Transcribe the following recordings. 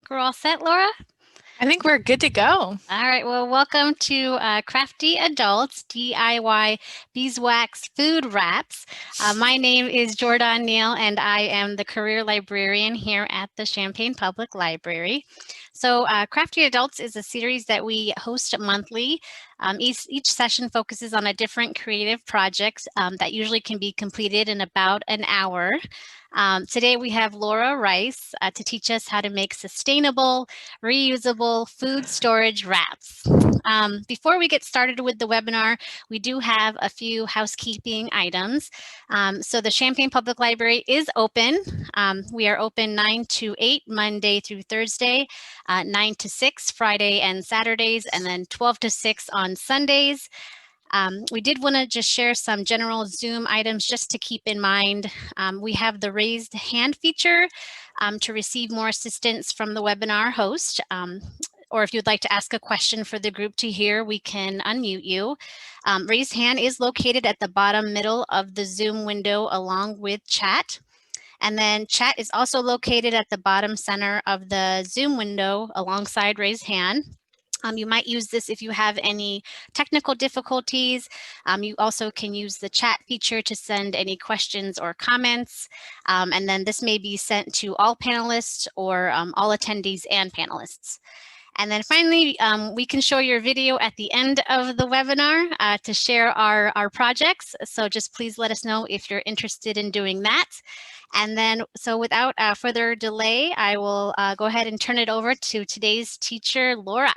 think we're all set, Laura? I think we're good to go. All right, well, welcome to Crafty Adults DIY Beeswax Food Wraps. My name is Jordan Neal, and I am the career librarian here at the Champaign Public Library. So, Crafty Adults is a series that we host monthly. Each session focuses on a different creative project that usually can be completed in about an hour. Today we have Laura Rice to teach us how to make sustainable, reusable food storage wraps. Before we get started with the webinar, we do have a few housekeeping items. So the Champaign Public Library is open. We are open 9 to 8 Monday through Thursday, 9 to 6 Friday and Saturdays, and then 12 to 6 on Sundays. We did want to just share some general Zoom items just to keep in mind. We have the raised hand feature to receive more assistance from the webinar host. Or if you'd like to ask a question for the group to hear, we can unmute you. Raised hand is located at the bottom middle of the Zoom window along with chat. And then chat is also located at the bottom center of the Zoom window alongside raised hand. You might use this if you have any technical difficulties. You also can use the chat feature to send any questions or comments. And then this may be sent to all panelists or all attendees and panelists. And then finally, we can show your video at the end of the webinar to share our projects. So just please let us know if you're interested in doing that. And then, so without further delay, I will go ahead and turn it over to today's teacher, Laura.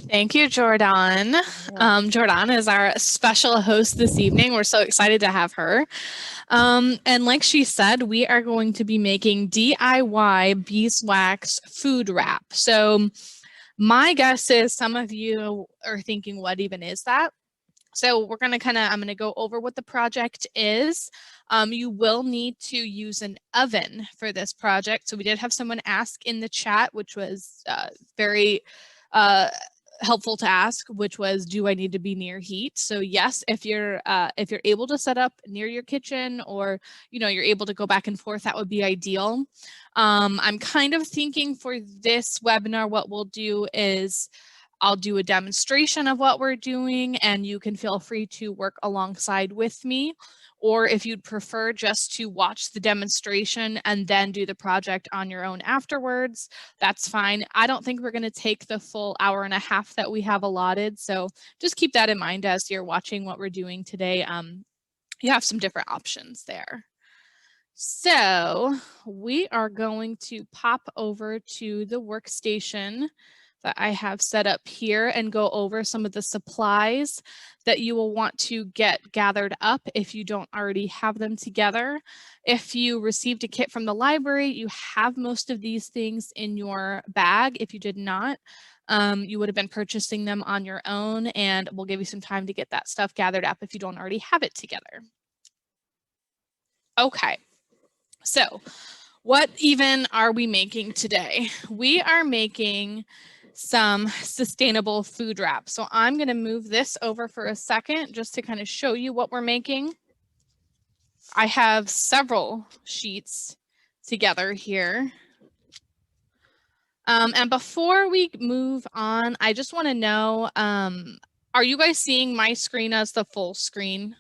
Thank you, Jordan. Jordan is our special host this evening. We're so excited to have her. And like she said, we are going to be making DIY beeswax food wrap. So my guess is some of you are thinking, what even is that? So we're going to I'm going to go over what the project is. You will need to use an oven for this project. So we did have someone ask in the chat, which was very helpful to ask, which was, do I need to be near heat? So yes, if you're able to set up near your kitchen, or you're able to go back and forth, that would be ideal. I'm kind of thinking for this webinar, what we'll do is I'll do a demonstration of what we're doing, and you can feel free to work alongside with me. Or if you'd prefer just to watch the demonstration and then do the project on your own afterwards, that's fine. I don't think we're going to take the full hour and a half that we have allotted. So just keep that in mind as you're watching what we're doing today. You have some different options there. So we are going to pop over to the workstation that I have set up here and go over some of the supplies that you will want to get gathered up if you don't already have them together. If you received a kit from the library, you have most of these things in your bag. If you did not, you would have been purchasing them on your own, and we'll give you some time to get that stuff gathered up if you don't already have it together. Okay, so what even are we making today? We are making some sustainable food wrap. So I'm going to move this over for a second just to kind of show you what we're making. I have several sheets together here. And before we move on, I just want to know, are you guys seeing my screen as the full screen?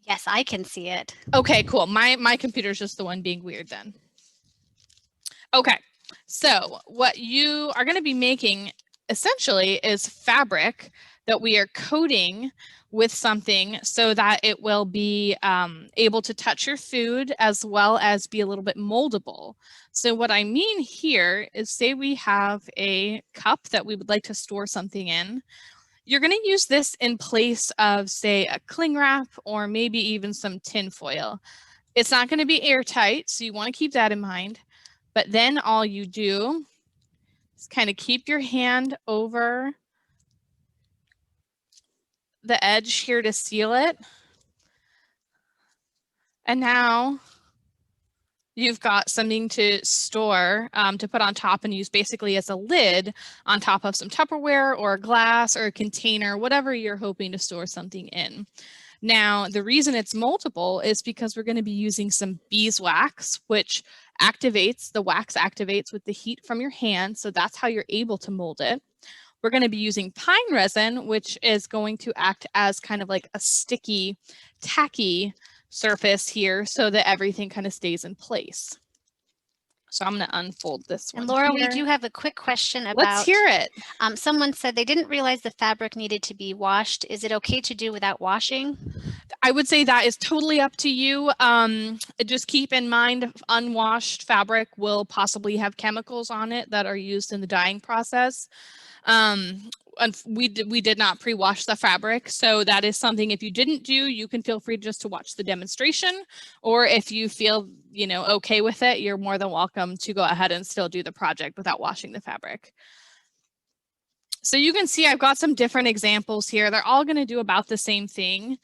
Yes, I can see it. Okay, cool. My computer's just the one being weird then. Okay. So what you are going to be making essentially is fabric that we are coating with something so that it will be able to touch your food as well as be a little bit moldable. So what I mean here is, say we have a cup that we would like to store something in. You're going to use this in place of, say, a cling wrap or maybe even some tin foil. It's not going to be airtight, so you want to keep that in mind. But then all you do is kind of keep your hand over the edge here to seal it. And now you've got something to store, to put on top and use basically as a lid on top of some Tupperware or a glass or a container, whatever you're hoping to store something in. Now, the reason it's multiple is because we're going to be using some beeswax, which activates, the wax activates with the heat from your hand. So that's how you're able to mold it. We're going to be using pine resin, which is going to act as kind of like a sticky, tacky surface here so that everything kind of stays in place. So I'm going to unfold this one. And Laura, here. we do have a quick question about. Let's hear it. Someone said they didn't realize the fabric needed to be washed. Is it okay to do without washing? I would say that is totally up to you. Just keep in mind, unwashed fabric will possibly have chemicals on it that are used in the dyeing process. And we did not pre-wash the fabric, so that is something if you didn't do, you can feel free just to watch the demonstration, or if you feel, you know, okay with it, you're more than welcome to go ahead and still do the project without washing the fabric. So you can see I've got some different examples here. They're all going to do about the same thing.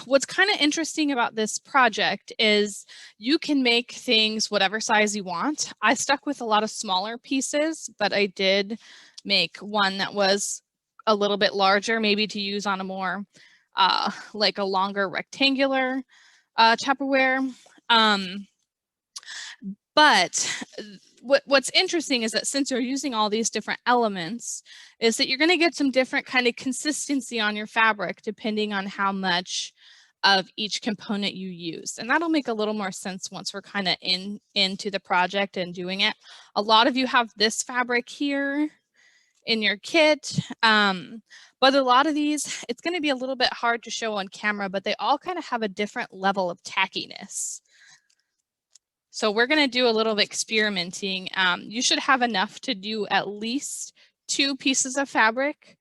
What's kind of interesting about this project is you can make things whatever size you want. I stuck with a lot of smaller pieces, but I did make one that was a little bit larger, maybe to use on a more like a longer rectangular Tupperware. But what's interesting is that since you're using all these different elements, is that you're going to get some different kind of consistency on your fabric depending on how much of each component you use. And that'll make a little more sense once we're kind of into the project and doing it. A lot of you have this fabric here in your kit, but a lot of these, it's going to be a little bit hard to show on camera, but they all kind of have a different level of tackiness. So we're going to do a little experimenting. You should have enough to do at least 2 pieces of fabric,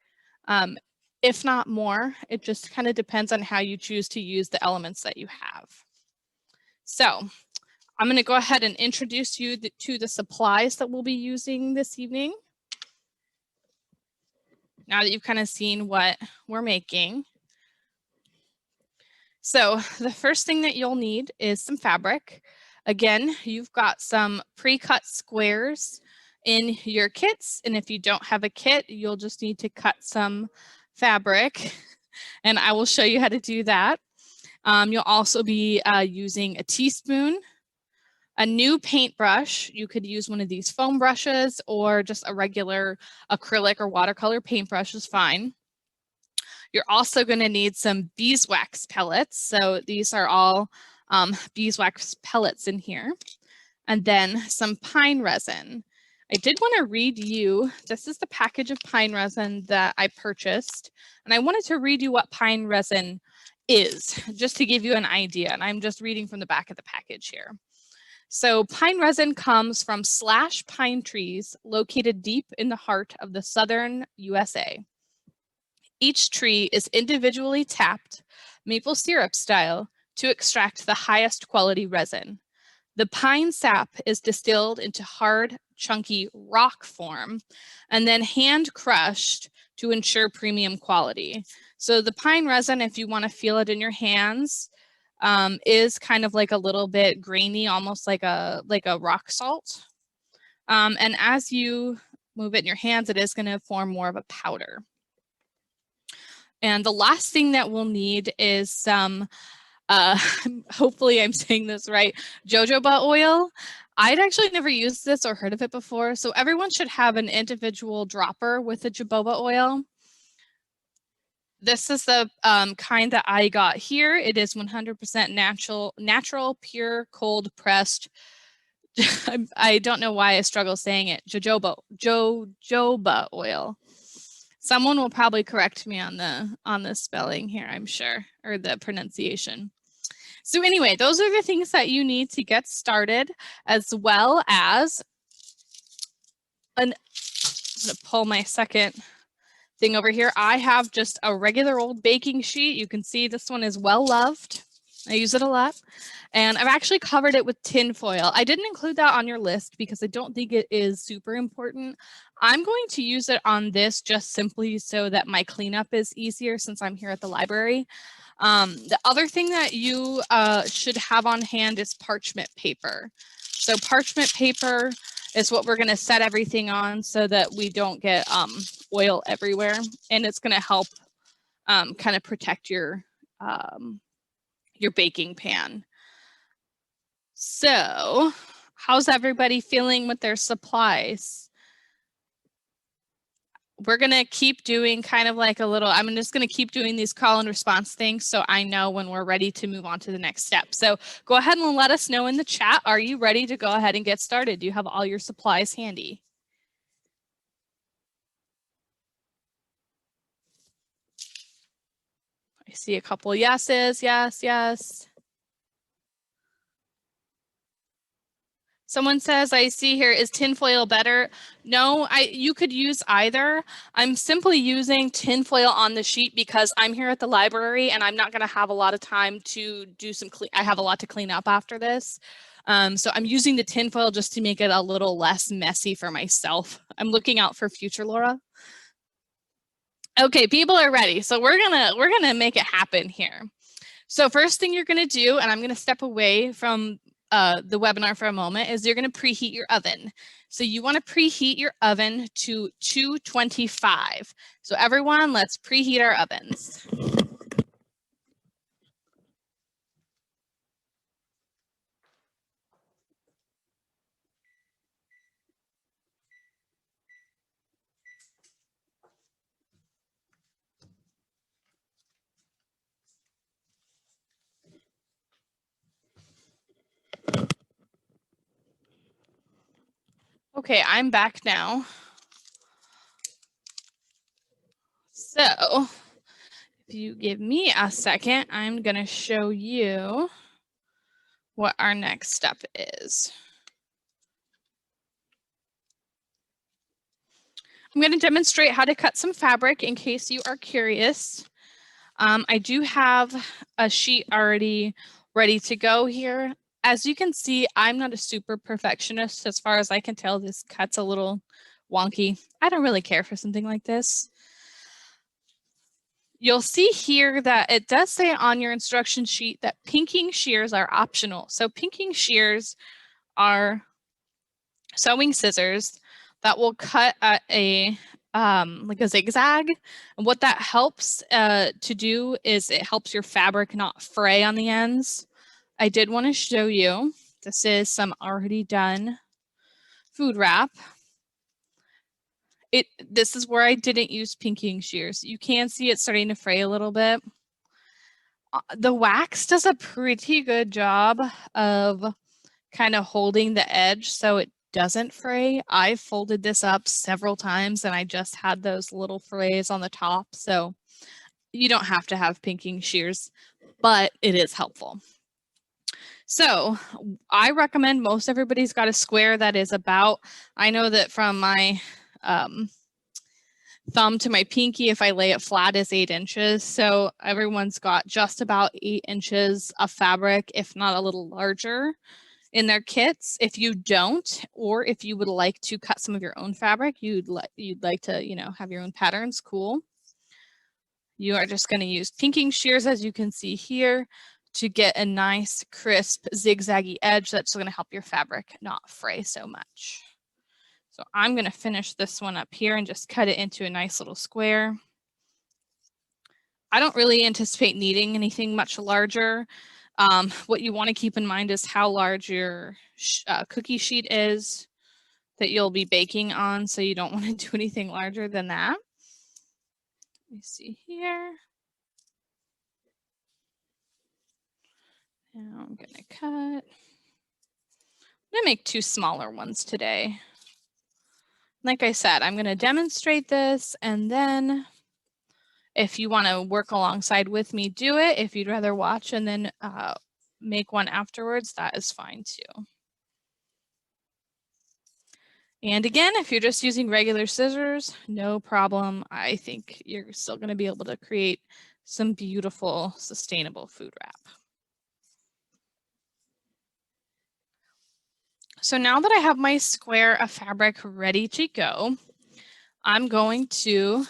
if not more. It just kind of depends on how you choose to use the elements that you have. So I'm going to go ahead and introduce you to the supplies that we'll be using this evening. Now that you've kind of seen what we're making. So the first thing that you'll need is some fabric. Again, you've got some pre-cut squares in your kits, and if you don't have a kit, you'll just need to cut some fabric, and I will show you how to do that. You'll also be using a teaspoon, a new paintbrush. You could use one of these foam brushes or just a regular acrylic or watercolor paintbrush is fine. You're also going to need some beeswax pellets. So these are all beeswax pellets in here. And then some pine resin. I did want to read you, this is the package of pine resin that I purchased. And I wanted to read you what pine resin is, just to give you an idea. And I'm just reading from the back of the package here. So pine resin comes from slash pine trees located deep in the heart of the southern USA. Each tree is individually tapped, maple syrup style, to extract the highest quality resin. The pine sap is distilled into hard, chunky rock form and then hand crushed to ensure premium quality. So the pine resin, if you want to feel it in your hands, is kind of like a little bit grainy, almost like a rock salt. And as you move it in your hands, it is going to form more of a powder. And the last thing that we'll need is some, hopefully I'm saying this right, jojoba oil. I'd actually never used this or heard of it before, so everyone should have an individual dropper with the jojoba oil. This is the kind that I got here. It is 100% natural, pure, cold pressed. I don't know why I struggle saying it. Jojoba oil. Someone will probably correct me on the spelling here, I'm sure, or the pronunciation. So anyway, those are the things that you need to get started, as well as I'm gonna pull my second thing over here. I have just a regular old baking sheet. You can see this one is well loved. I use it a lot. And I've actually covered it with tin foil. I didn't include that on your list because I don't think it is super important. I'm going to use it on this just simply so that my cleanup is easier since I'm here at the library. The other thing that you should have on hand is parchment paper. So parchment paper is what we're going to set everything on so that we don't get oil everywhere. And it's going to help kind of protect your baking pan. So how's everybody feeling with their supplies? We're going to keep doing kind of like I'm just going to keep doing these call and response things so I know when we're ready to move on to the next step. So go ahead and let us know in the chat. Are you ready to go ahead and get started? Do you have all your supplies handy? I see a couple yeses, yes. Someone says, I see here, is tinfoil better? No, you could use either. I'm simply using tinfoil on the sheet because I'm here at the library and I'm not going to have a lot of time to do some I have a lot to clean up after this. So I'm using the tinfoil just to make it a little less messy for myself. I'm looking out for future Laura. Okay, people are ready. So we're gonna make it happen here. So first thing you're gonna do, and I'm gonna step away from the webinar for a moment, is you're gonna preheat your oven. So you wanna preheat your oven to 225. So everyone, let's preheat our ovens. Okay, I'm back now. So if you give me a second, I'm gonna show you what our next step is. I'm going to demonstrate how to cut some fabric in case you are curious. I do have a sheet already ready to go here. As you can see, I'm not a super perfectionist. As far as I can tell, this cut's a little wonky. I don't really care for something like this. You'll see here that it does say on your instruction sheet that pinking shears are optional. So pinking shears are sewing scissors that will cut at like a zigzag. And what that helps to do is it helps your fabric not fray on the ends. I did want to show you, this is some already done food wrap. This is where I didn't use pinking shears. You can see it starting to fray a little bit. The wax does a pretty good job of kind of holding the edge so it doesn't fray. I folded this up several times and I just had those little frays on the top. So you don't have to have pinking shears, but it is helpful. So I recommend most everybody's got a square that is about, I know that from my thumb to my pinky, if I lay it flat, is 8 inches. So everyone's got just about 8 inches of fabric, if not a little larger, in their kits. If you don't, or if you would like to cut some of your own fabric, you'd like to, you know, have your own patterns, cool. You are just going to use pinking shears, as you can see here, to get a nice, crisp, zigzaggy edge that's going to help your fabric not fray so much. So I'm going to finish this one up here and just cut it into a nice little square. I don't really anticipate needing anything much larger. What you want to keep in mind is how large your cookie sheet is that you'll be baking on, so you don't want to do anything larger than that. Let me see here. Now I'm going to cut. I'm going to make 2 smaller ones today. Like I said, I'm going to demonstrate this, and then if you want to work alongside with me, do it. If you'd rather watch and then make one afterwards, that is fine too. And again, if you're just using regular scissors, no problem. I think you're still going to be able to create some beautiful, sustainable food wrap. So now that I have my square of fabric ready to go, I'm going to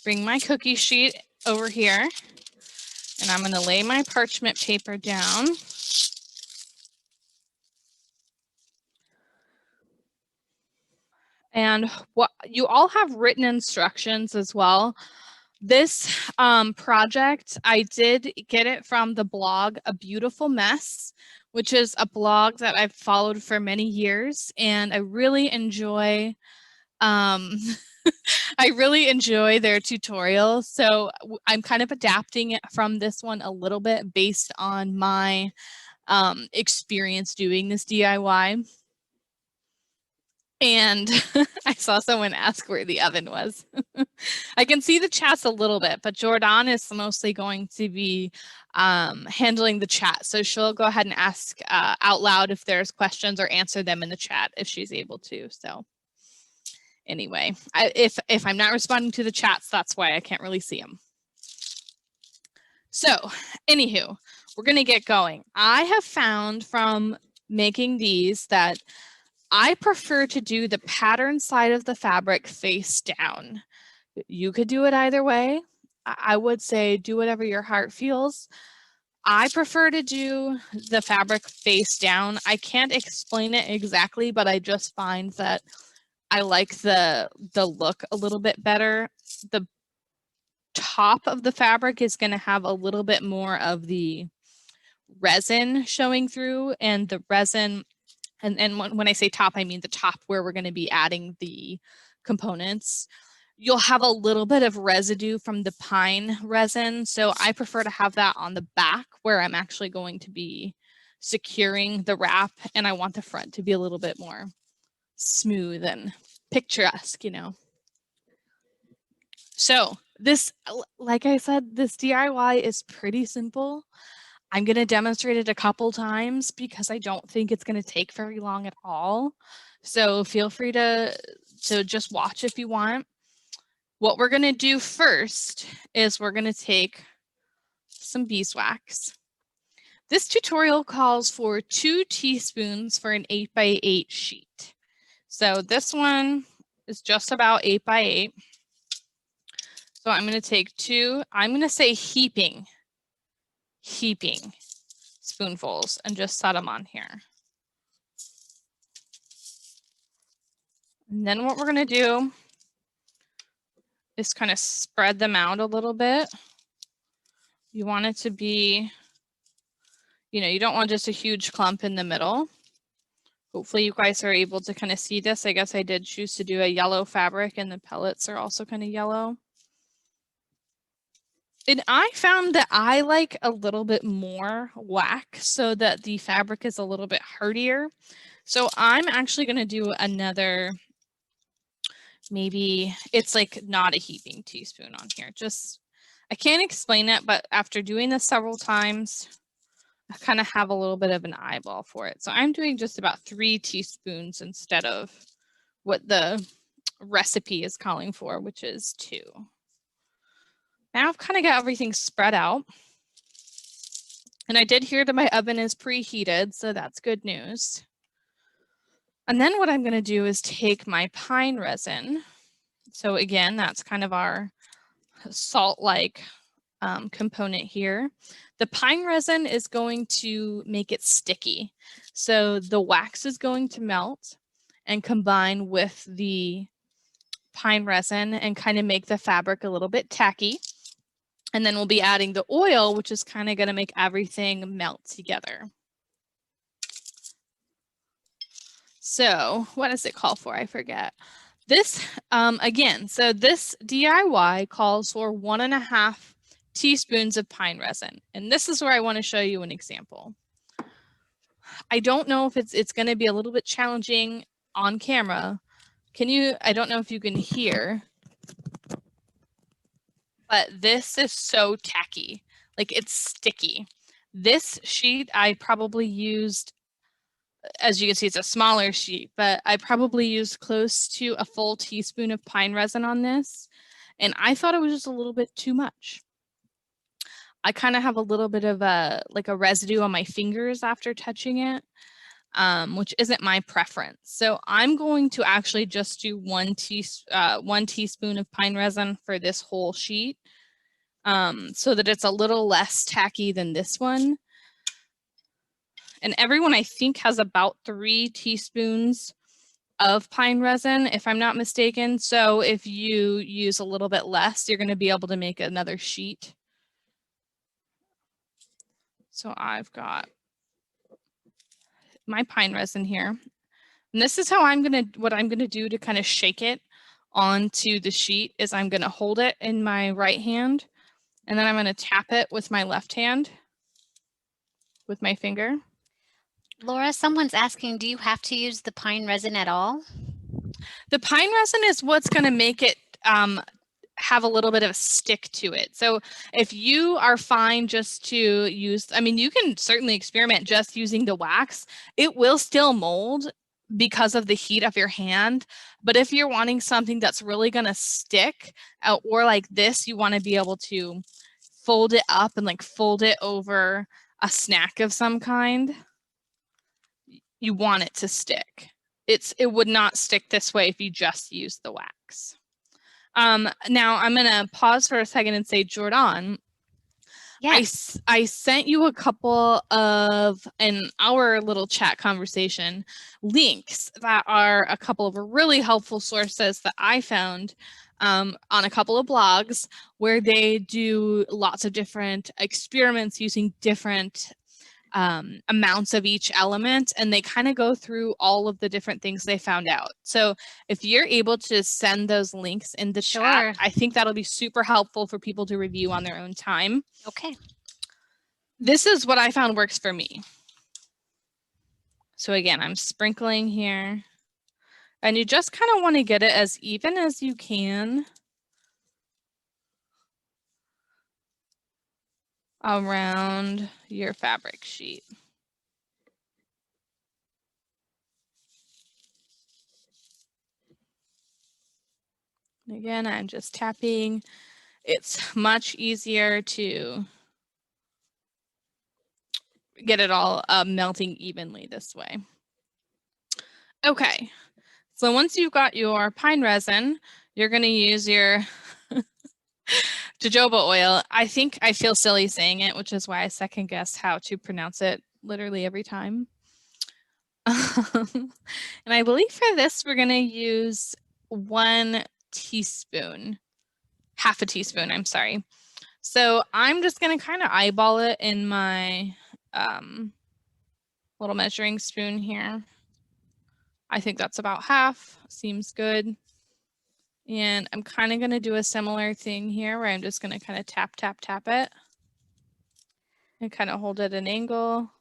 bring my cookie sheet over here, and I'm going to lay my parchment paper down. And what you all have written instructions as well. This project, I did get it from the blog A Beautiful Mess, which is a blog that I've followed for many years, and I really enjoy I really enjoy their tutorials. So I'm kind of adapting it from this one a little bit based on my experience doing this DIY. And I saw someone ask where the oven was. I can see the chats a little bit, but Jordan is mostly going to be handling the chat. So she'll go ahead and ask out loud if there's questions or answer them in the chat if she's able to. So anyway, if I'm not responding to the chats, that's why I can't really see them. So anywho, we're going to get going. I have found from making these that I prefer to do the pattern side of the fabric face down. You could do it either way. I would say do whatever your heart feels. I prefer to do the fabric face down. I can't explain it exactly, but I just find that I like the look a little bit better. The top of the fabric is going to have a little bit more of the resin showing through, and the resin, and when I say top, I mean the top where we're going to be adding the components. You'll have a little bit of residue from the pine resin, so I prefer to have that on the back where I'm actually going to be securing the wrap, and I want the front to be a little bit more smooth and picturesque, you know. So this, like I said, this DIY is pretty simple. I'm going to demonstrate it a couple times because I don't think it's going to take very long at all. So feel free to just watch if you want. What we're going to do first is we're going to take some beeswax. This tutorial calls for 2 teaspoons for an 8x8 sheet. So this one is just about 8x8. So I'm going to take 2, I'm going to say heaping spoonfuls and just set them on here. And then what we're going to do is kind of spread them out a little bit. You want it to be, you know, you don't want just a huge clump in the middle. Hopefully you guys are able to kind of see this. I guess I did choose to do a yellow fabric, and the pellets are also kind of yellow. And I found that I like a little bit more wax so that the fabric is a little bit hardier. So I'm actually going to do another, maybe it's like not a heaping teaspoon on here. Just, I can't explain it, but after doing this several times, I kind of have a little bit of an eyeball for it. So I'm doing just about 3 teaspoons instead of what the recipe is calling for, which is 2. Now I've kind of got everything spread out. And I did hear that my oven is preheated, so that's good news. And then what I'm going to do is take my pine resin. So again, that's kind of our salt-like component here. The pine resin is going to make it sticky. So the wax is going to melt and combine with the pine resin and kind of make the fabric a little bit tacky. And then we'll be adding the oil, which is kind of going to make everything melt together. So what does it call for? I forget. This, again, so this DIY calls for 1.5 teaspoons of pine resin. And this is where I want to show you an example. I don't know if it's going to be a little bit challenging on camera. I don't know if you can hear, but this is so tacky, like it's sticky. This sheet I probably used, as you can see, it's a smaller sheet, but I probably used close to a full teaspoon of pine resin on this. And I thought it was just a little bit too much. I kind of have a little bit of a residue on my fingers after touching it, which isn't my preference. So I'm going to actually just do 1 teaspoon of pine resin for this whole sheet, so that it's a little less tacky than this one. And everyone, I think, has about 3 teaspoons of pine resin, if I'm not mistaken. So if you use a little bit less, you're going to be able to make another sheet. So I've got my pine resin here. And this is how what I'm going to do to kind of shake it onto the sheet is I'm going to hold it in my right hand, and then I'm going to tap it with my left hand with my finger. Laura, someone's asking, do you have to use the pine resin at all? The pine resin is what's going to make it have a little bit of a stick to it. So if you are fine just to use, I mean, you can certainly experiment just using the wax. It will still mold because of the heat of your hand. But if you're wanting something that's really going to stick, or like this, you want to be able to fold it up and like fold it over a snack of some kind, you want it to stick. It would not stick this way if you just use the wax. Now I'm going to pause for a second and say, Jordan, yes. I sent you a couple of, in our little chat conversation, links that are a couple of really helpful sources that I found on a couple of blogs where they do lots of different experiments using different amounts of each element, and they kind of go through all of the different things they found out. So if you're able to send those links in the chat, I think that'll be super helpful for people to review on their own time. Okay. This is what I found works for me. So again, I'm sprinkling here, and you just kind of want to get it as even as you can around your fabric sheet. Again, I'm just tapping. It's much easier to get it all melting evenly this way. Okay, so once you've got your pine resin, you're going to use your jojoba oil. I think I feel silly saying it, which is why I second guess how to pronounce it literally every time. And I believe for this, we're going to use 1 teaspoon, half a teaspoon, I'm sorry. So I'm just going to kind of eyeball it in my little measuring spoon here. I think that's about half, seems good. And I'm kind of going to do a similar thing here where I'm just going to kind of tap, tap, tap it and kind of hold it at an angle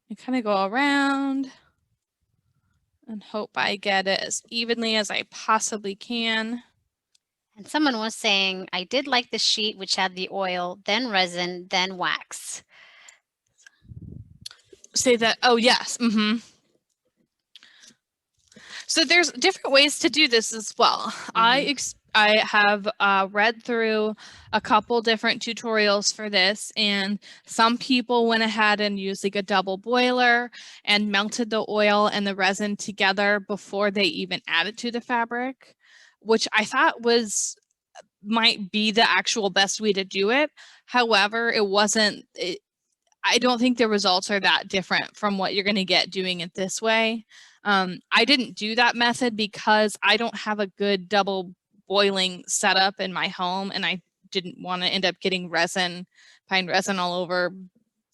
and kind of go around and hope I get it as evenly as I possibly can. And someone was saying, I did like the sheet which had the oil, then resin, then wax. Say that, oh yes, So there's different ways to do this as well. I have read through a couple different tutorials for this, and some people went ahead and used like a double boiler and melted the oil and the resin together before they even added to the fabric, which I thought might be the actual best way to do it. However, I don't think the results are that different from what you're going to get doing it this way. I didn't do that method because I don't have a good double boiling setup in my home, and I didn't want to end up getting pine resin all over,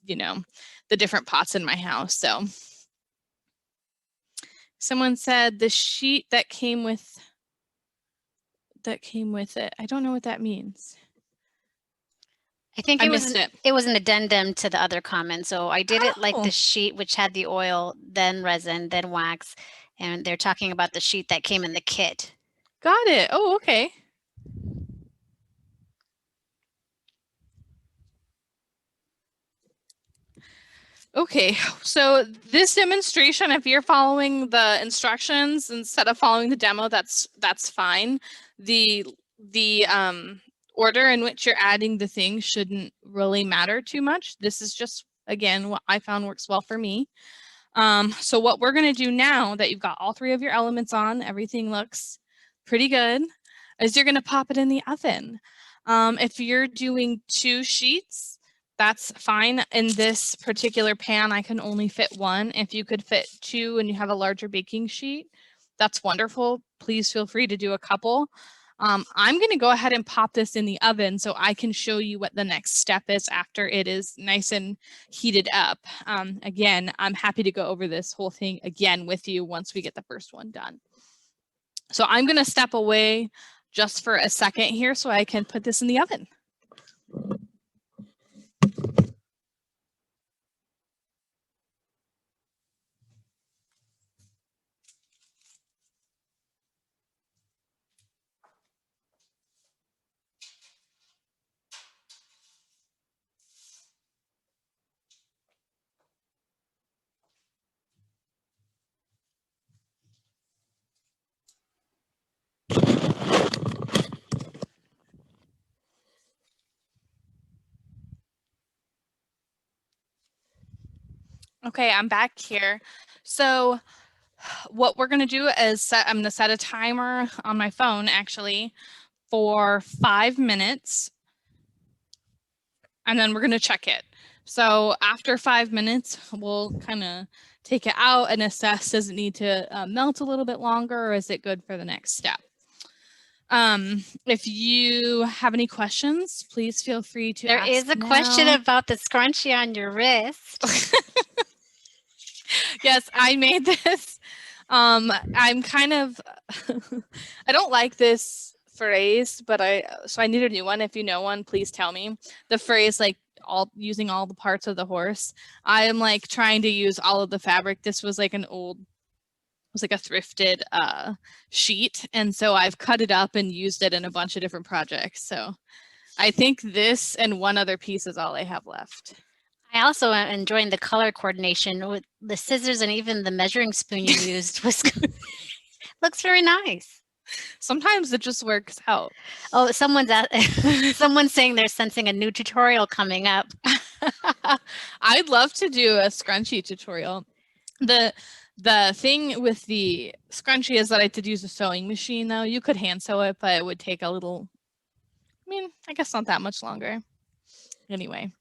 the different pots in my house. So someone said the sheet that came with it. I don't know what that means. I think it was an addendum to the other comment. So I did it like the sheet which had the oil, then resin, then wax, and they're talking about the sheet that came in the kit. Got it. Oh, okay. Okay, so this demonstration, if you're following the instructions instead of following the demo, that's fine. The order in which you're adding the things shouldn't really matter too much. This is just, again, what I found works well for me. So what we're going to do now that you've got all 3 of your elements on, everything looks pretty good, is you're going to pop it in the oven. If you're doing 2 sheets, that's fine. In this particular pan, I can only fit one. If you could fit two and you have a larger baking sheet, that's wonderful. Please feel free to do a couple. I'm going to go ahead and pop this in the oven so I can show you what the next step is after it is nice and heated up. Again, I'm happy to go over this whole thing again with you once we get the first one done. So I'm going to step away just for a second here so I can put this in the oven. Okay, I'm back here. So what we're going to do is I'm going to set a timer on my phone actually for 5 minutes. And then we're going to check it. So after 5 minutes, we'll kind of take it out and assess, does it need to melt a little bit longer or is it good for the next step? If you have any questions, please feel free to ask. There is a question about the scrunchie on your wrist. Yes, I made this. I'm kind of, I don't like this phrase, but so I need a new one. If you know one, please tell me. The phrase like using all the parts of the horse. I am like trying to use all of the fabric. This was like an old, it was like a thrifted sheet. And so I've cut it up and used it in a bunch of different projects. So I think this and one other piece is all I have left. I also am enjoying the color coordination with the scissors and even the measuring spoon you used was looks very nice. Sometimes it just works out. Oh, someone's saying they're sensing a new tutorial coming up. I'd love to do a scrunchie tutorial. The thing with the scrunchie is that I did use a sewing machine though. You could hand sew it, but it would take a little, I mean, I guess not that much longer. Anyway.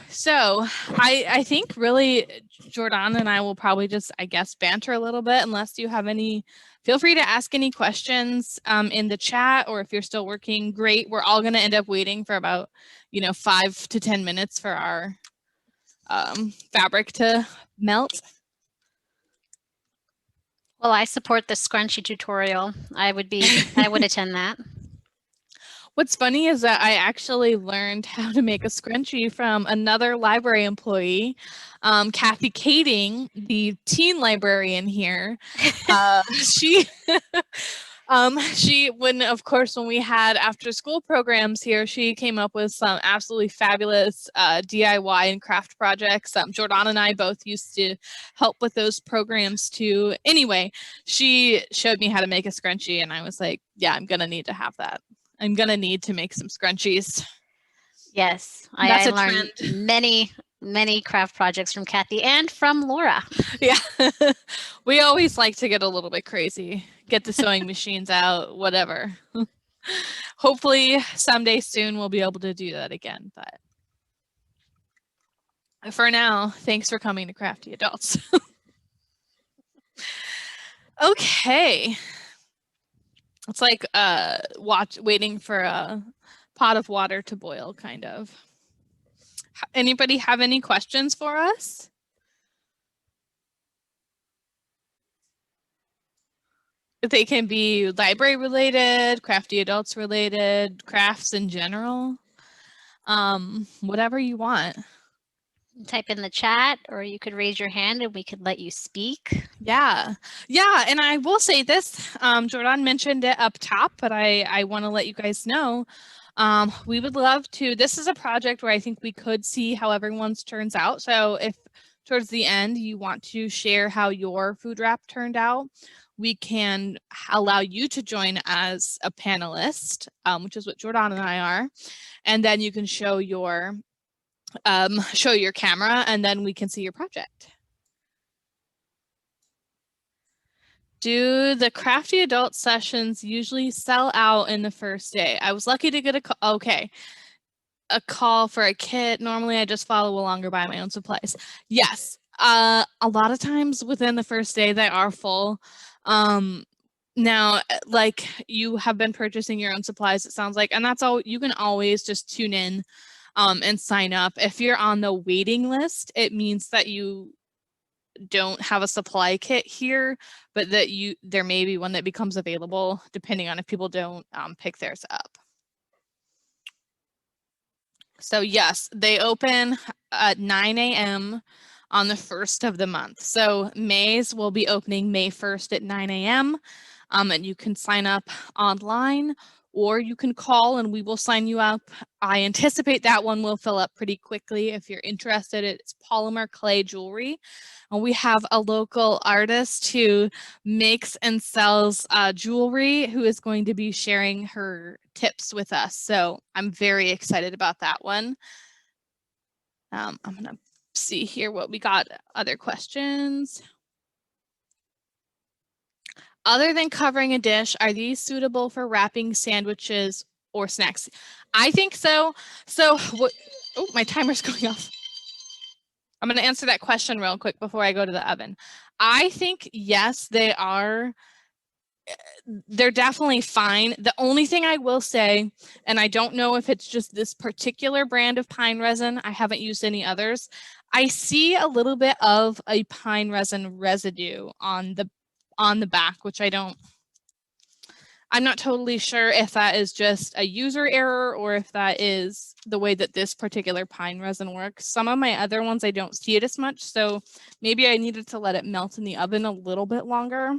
So I think really Jordan and I will probably just, I guess, banter a little bit unless you have any, feel free to ask any questions in the chat, or if you're still working, great. We're all going to end up waiting for about, 5 to 10 minutes for our fabric to melt. Well, I support the scrunchie tutorial. I would attend that. What's funny is that I actually learned how to make a scrunchie from another library employee, Kathy Kading, the teen librarian here. When we had after school programs here, she came up with some absolutely fabulous DIY and craft projects. Jordan and I both used to help with those programs too. Anyway, she showed me how to make a scrunchie and I was like, yeah, I'm going to need to have that. I'm going to need to make some scrunchies. Yes, I learned many craft projects from Kathy and from Laura. Yeah, we always like to get a little bit crazy, get the sewing machines out, whatever. Hopefully someday soon we'll be able to do that again. But for now, thanks for coming to Crafty Adults. Okay. It's like waiting for a pot of water to boil, kind of. Anybody have any questions for us? They can be library related, Crafty Adults related, crafts in general, whatever you want. Type in the chat, or you could raise your hand and we could let you speak. Yeah, and I will say this, Jordan mentioned it up top, but I want to let you guys know, we would love to, this is a project where I think we could see how everyone's turns out. So if towards the end you want to share how your food wrap turned out, we can allow you to join as a panelist, which is what Jordan and I are, and then you can show your camera and then we can see your project. Do the Crafty Adult sessions usually sell out in the first day? I was lucky to get okay. a call for a kit. Normally I just follow along or buy my own supplies. Yes, a lot of times within the first day they are full. Now, like you have been purchasing your own supplies, it sounds like, and that's all. You can always just tune in and sign up. If you're on the waiting list, it means that you don't have a supply kit here, but that there may be one that becomes available depending on if people don't pick theirs up. So yes, they open at 9 a.m. on the 1st of the month. So May's will be opening May 1st at 9 a.m. And you can sign up online or you can call and we will sign you up. I anticipate that one will fill up pretty quickly. If you're interested, it's polymer clay jewelry. And we have a local artist who makes and sells jewelry who is going to be sharing her tips with us. So I'm very excited about that one. I'm going to see here what we got. Other questions. Other than covering a dish, are these suitable for wrapping sandwiches or snacks? I think so. So what? Oh, my timer's going off. I'm going to answer that question real quick before I go to the oven. I think, yes, they are. They're definitely fine. The only thing I will say, and I don't know if it's just this particular brand of pine resin, I haven't used any others. I see a little bit of a pine resin residue on the back, which I'm not totally sure if that is just a user error or if that is the way that this particular pine resin works. Some of my other ones, I don't see it as much. So maybe I needed to let it melt in the oven a little bit longer.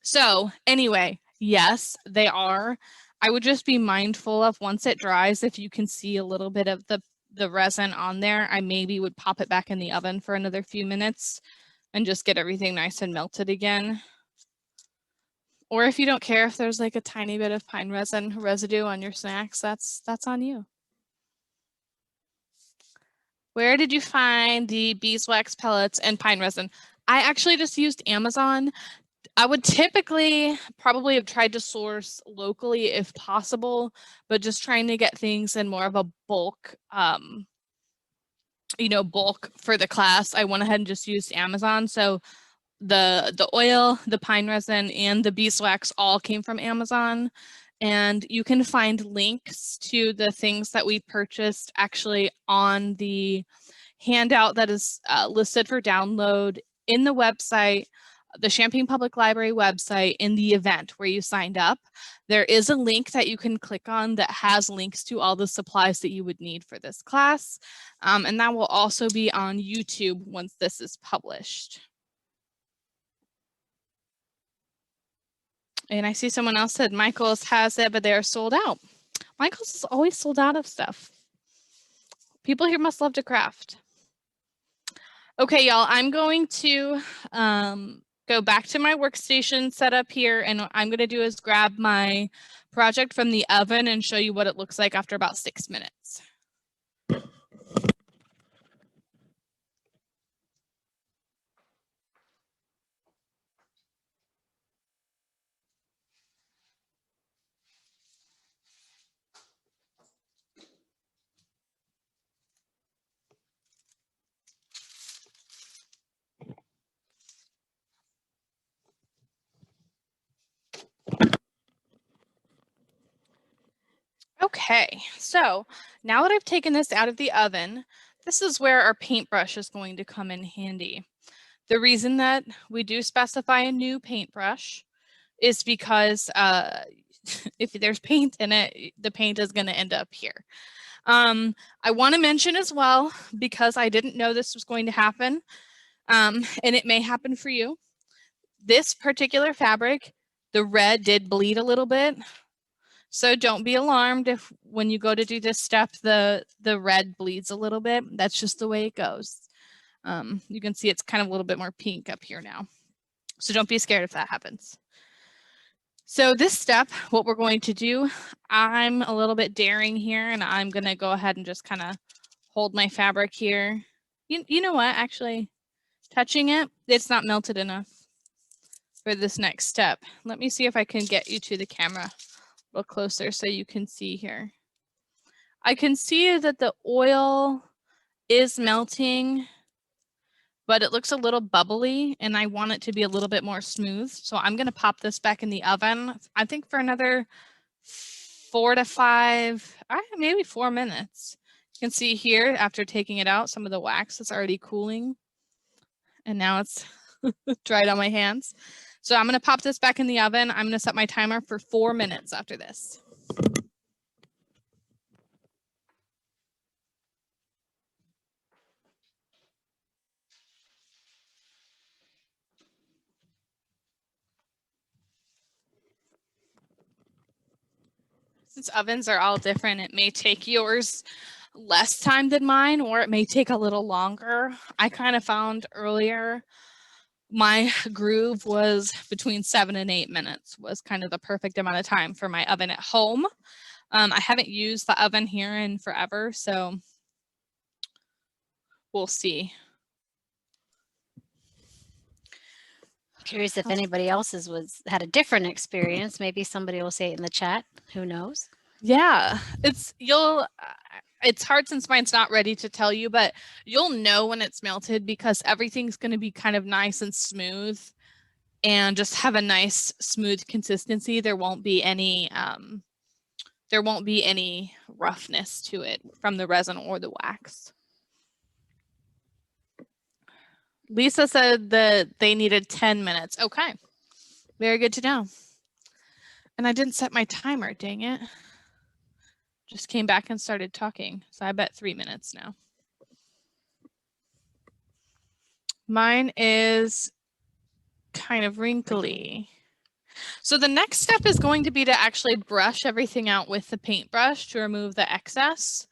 So anyway, yes, they are. I would just be mindful of once it dries, if you can see a little bit of the resin on there, I maybe would pop it back in the oven for another few minutes and just get everything nice and melted again. Or if you don't care if there's like a tiny bit of pine resin residue on your snacks, that's on you. Where did you find the beeswax pellets and pine resin? I actually just used Amazon. I would typically probably have tried to source locally if possible, but just trying to get things in more of a bulk, bulk for the class. I went ahead and just used Amazon. So the oil, the pine resin, and the beeswax all came from Amazon. And you can find links to the things that we purchased actually on the handout that is listed for download in the website, the Champaign Public Library website, in the event where you signed up. There is a link that you can click on that has links to all the supplies that you would need for this class. And that will also be on YouTube once this is published. And I see someone else said Michael's has it, but they are sold out. Michael's is always sold out of stuff. People here must love to craft. Okay, y'all, I'm going to go back to my workstation setup here, and what I'm going to do is grab my project from the oven and show you what it looks like after about 6 minutes. Okay, so now that I've taken this out of the oven, this is where our paintbrush is going to come in handy. The reason that we do specify a new paintbrush is because if there's paint in it, the paint is going to end up here. I want to mention as well, because I didn't know this was going to happen, and it may happen for you. This particular fabric, the red did bleed a little bit. So don't be alarmed if when you go to do this step, the red bleeds a little bit. That's just the way it goes. You can see it's kind of a little bit more pink up here now. So don't be scared if that happens. So this step, what we're going to do, I'm a little bit daring here, and I'm going to go ahead and just kind of hold my fabric here. You know what, actually, touching it, it's not melted enough for this next step. Let me see if I can get you to the camera a little closer so you can see here. I can see that the oil is melting, but it looks a little bubbly and I want it to be a little bit more smooth. So I'm going to pop this back in the oven, I think for another 4 to 5, maybe 4 minutes. You can see here after taking it out, some of the wax is already cooling and now it's dried on my hands. So I'm going to pop this back in the oven. I'm going to set my timer for 4 minutes after this. Since ovens are all different, it may take yours less time than mine, or it may take a little longer. I kind of found earlier my groove was between 7 and 8 minutes was kind of the perfect amount of time for my oven at home. I haven't used the oven here in forever, so we'll see. Curious if anybody else's had a different experience. Maybe somebody will say it in the chat. Who knows? Yeah, it's hard since mine's not ready to tell you, but you'll know when it's melted because everything's going to be kind of nice and smooth and just have a nice smooth consistency. There won't be any roughness to it from the resin or the wax. Lisa said that they needed 10 minutes. Okay, very good to know. And I didn't set my timer, dang it. Just came back and started talking. So I bet 3 minutes now. Mine is kind of wrinkly. So the next step is going to be to actually brush everything out with the paintbrush to remove the excess.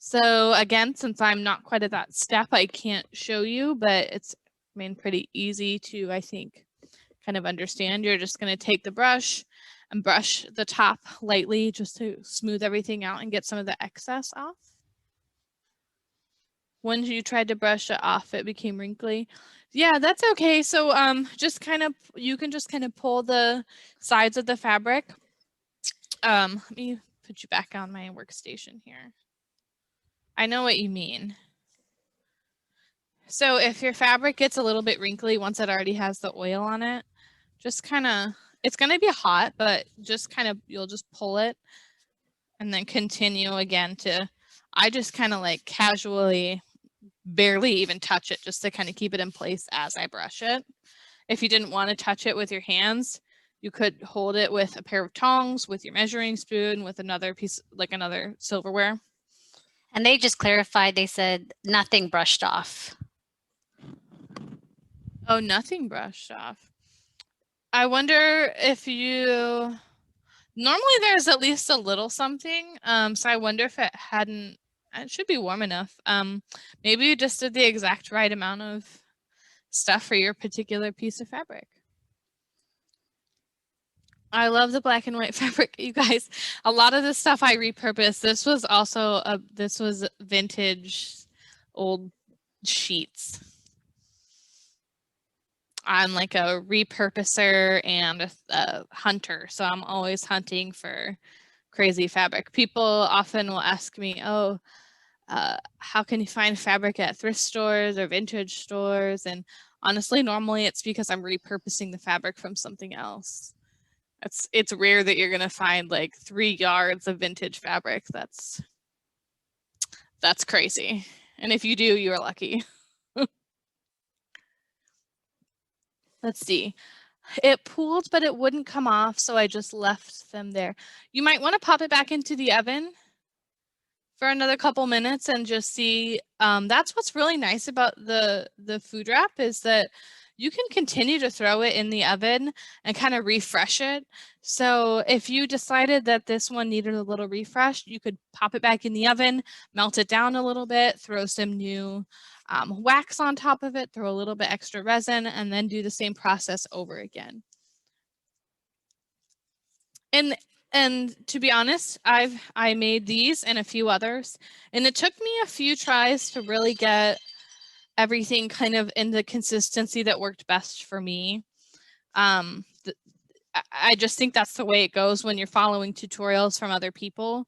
So again, since I'm not quite at that step, I can't show you, but it's pretty easy to, I think, kind of understand. You're just going to take the brush and brush the top lightly just to smooth everything out and get some of the excess off. When you tried to brush it off, it became wrinkly. Yeah, that's okay. So you can just kind of pull the sides of the fabric. Let me put you back on my workstation here. I know what you mean. So if your fabric gets a little bit wrinkly once it already has the oil on it, just kind of, it's going to be hot, but just kind of, you'll just pull it and then continue again to, I just kind of like casually, barely even touch it just to kind of keep it in place as I brush it. If you didn't want to touch it with your hands, you could hold it with a pair of tongs, with your measuring spoon, with another piece, like another silverware. And they just clarified, they said nothing brushed off. Oh, nothing brushed off. I wonder if you, normally there's at least a little something. So I wonder if it should be warm enough. Maybe you just did the exact right amount of stuff for your particular piece of fabric. I love the black and white fabric, you guys. A lot of the stuff I repurposed. This was also this was vintage old sheets. I'm like a repurposer and a hunter, so I'm always hunting for crazy fabric. People often will ask me, oh, how can you find fabric at thrift stores or vintage stores? And honestly, normally it's because I'm repurposing the fabric from something else. It's rare that you're gonna find like 3 yards of vintage fabric. That's crazy. And if you do, you're lucky. Let's see. It pooled, but it wouldn't come off, so I just left them there. You might want to pop it back into the oven for another couple minutes and just see. That's what's really nice about the food wrap is that you can continue to throw it in the oven and kind of refresh it. So if you decided that this one needed a little refresh, you could pop it back in the oven, melt it down a little bit, throw some new wax on top of it, throw a little bit extra resin, and then do the same process over again. And to be honest, I made these and a few others, and it took me a few tries to really get everything kind of in the consistency that worked best for me. I just think that's the way it goes when you're following tutorials from other people.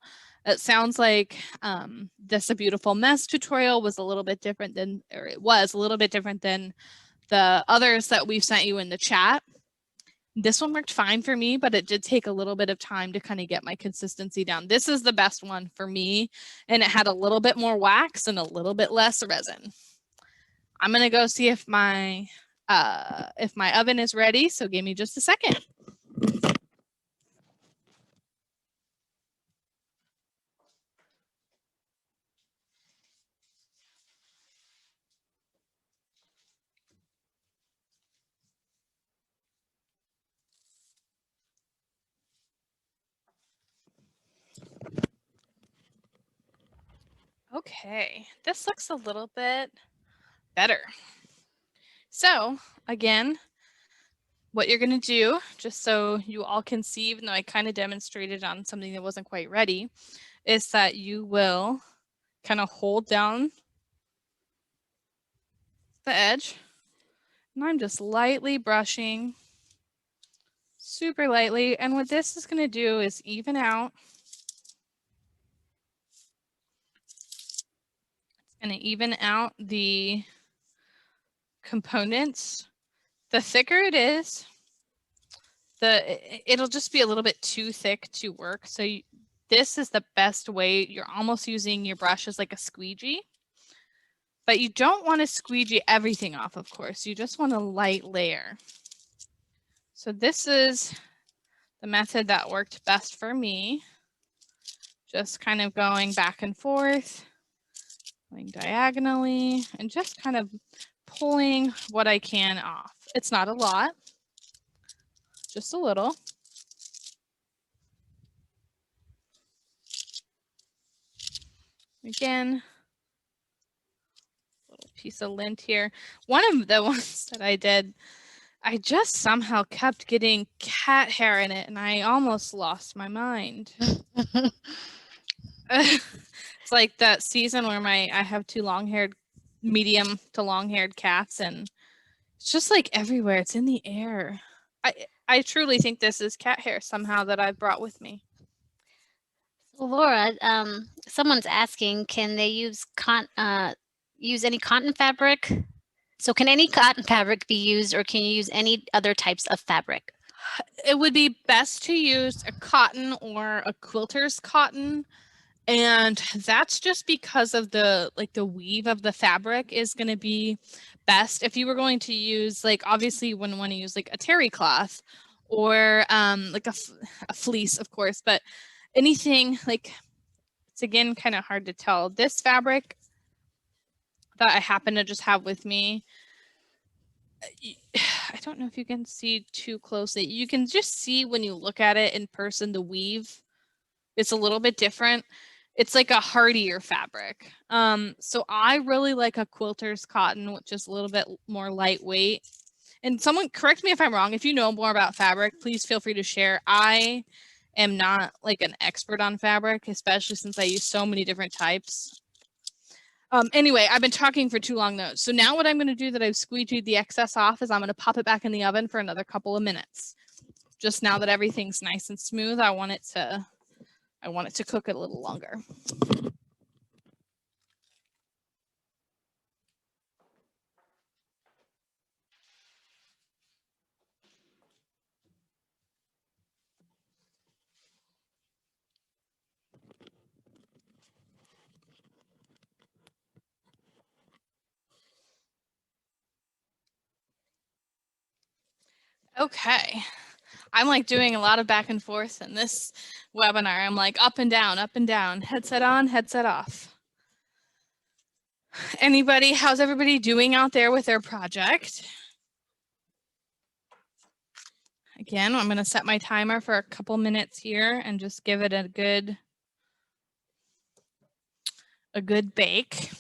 It sounds like this A Beautiful Mess tutorial was a little bit different than, or it was a little bit different than the others that we've sent you in the chat. This one worked fine for me, but it did take a little bit of time to kind of get my consistency down. This is the best one for me, and it had a little bit more wax and a little bit less resin. I'm gonna go see if my oven is ready, so give me just a second. Okay, this looks a little bit better. So again, what you're going to do, just so you all can see, even though I kind of demonstrated on something that wasn't quite ready, is that you will kind of hold down the edge. And I'm just lightly brushing, super lightly. And what this is going to do is even out. It's going to even out the components. The thicker it is, it'll just be a little bit too thick to work. So this is the best way. You're almost using your brush as like a squeegee, but you don't want to squeegee everything off, of course. You just want a light layer. So this is the method that worked best for me. Just kind of going back and forth, going diagonally, and just kind of pulling what I can off. It's not a lot, just a little. Again, little piece of lint here. One of the ones that I did, I just somehow kept getting cat hair in it, and I almost lost my mind. It's like that season where I have two long-haired, medium to long-haired cats, and it's just like everywhere. It's in the air. I truly think this is cat hair somehow that I've brought with me. Laura, someone's asking, can they use any cotton fabric? So can any cotton fabric be used, or can you use any other types of fabric? It would be best to use a cotton or a quilter's cotton. And that's just because of the weave of the fabric is going to be best. If you were going to use, like, obviously you wouldn't want to use like a terry cloth or like a fleece, of course, but anything like, it's again kind of hard to tell. This fabric that I happen to just have with me, I don't know if you can see too closely. You can just see when you look at it in person, the weave, it's a little bit different. It's like a hardier fabric. So I really like a quilter's cotton, which is a little bit more lightweight. And someone correct me if I'm wrong. If you know more about fabric, please feel free to share. I am not like an expert on fabric, especially since I use so many different types. Anyway, I've been talking for too long though. So now what I'm going to do that I've squeegeed the excess off is I'm going to pop it back in the oven for another couple of minutes. Just now that everything's nice and smooth, I want it to cook it a little longer. Okay. I'm like doing a lot of back and forth in this webinar. I'm like up and down, headset on, headset off. Anybody, how's everybody doing out there with their project? Again, I'm going to set my timer for a couple minutes here and just give it a good bake.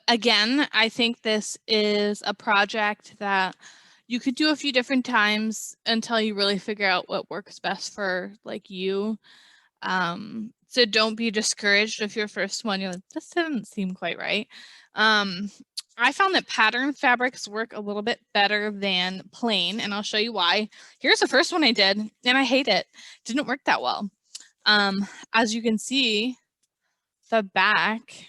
Again, I think this is a project that you could do a few different times until you really figure out what works best for like you. So don't be discouraged if your first one, you're like, this doesn't seem quite right. I found that pattern fabrics work a little bit better than plain, and I'll show you why. Here's the first one I did, and I hate it. Didn't work that well. As you can see, the back,